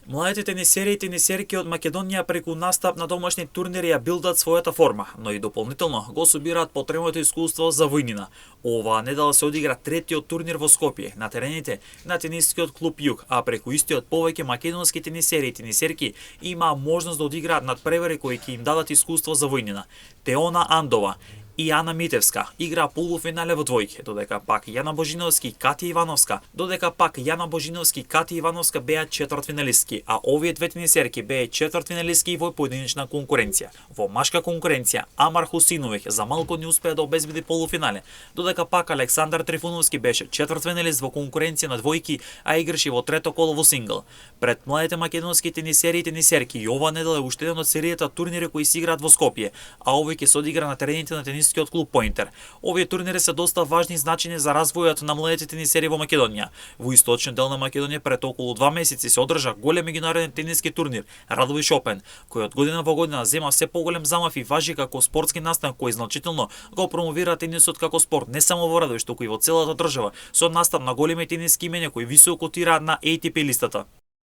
Младите тенисери и тенисерки од Македонија преку настап на домашни турнири ја билдат својата форма, но и дополнително го собираат потребното искуство за војнина. Оваа недела се одигра третиот турнир во Скопје на терените на тенискиот клуб Југ, а преку истиот повеќе македонски тенисери и тенисерки имаа можност да одиграат надпревари кои ќе им дадат искуство за војнина. Теона Андова и Ана Митевска играа полуфинале во двојки, додека пак Јана Божиновски и Кати Ивановска беа четвртфиналистки, а овие две тенисерки беа четвртфиналистки во поединечна конкуренција. Во машка конкуренција Амар Хусиновиќ за малку не успеа да обезбеди полуфинале, додека пак Александар Трифуновски беше четвртфиналист во конкуренција на двојки, а играше во трето коло во сингл. Пред младите македонски тенисери и тенисерки и ова недела е уште еден од серијата турнири кои се играат во Скопје, а овој ќе се одигра на терените на тенискиот клуб Поинтер. Овие турнири се доста важни и значени за развојот на младите тенисери во Македонија. Во источниот дел на Македонија пред околу 2 месеци се одржа голем меѓународен тениски турнир Радовиш Опен, кој од година во година зема се поголем замав и важи како спортски настан кој значително го промовира тенисот како спорт не само во Радовиш, туку и во целата држава, со настап на големи тениски имења кои високо котираат на ATP листата.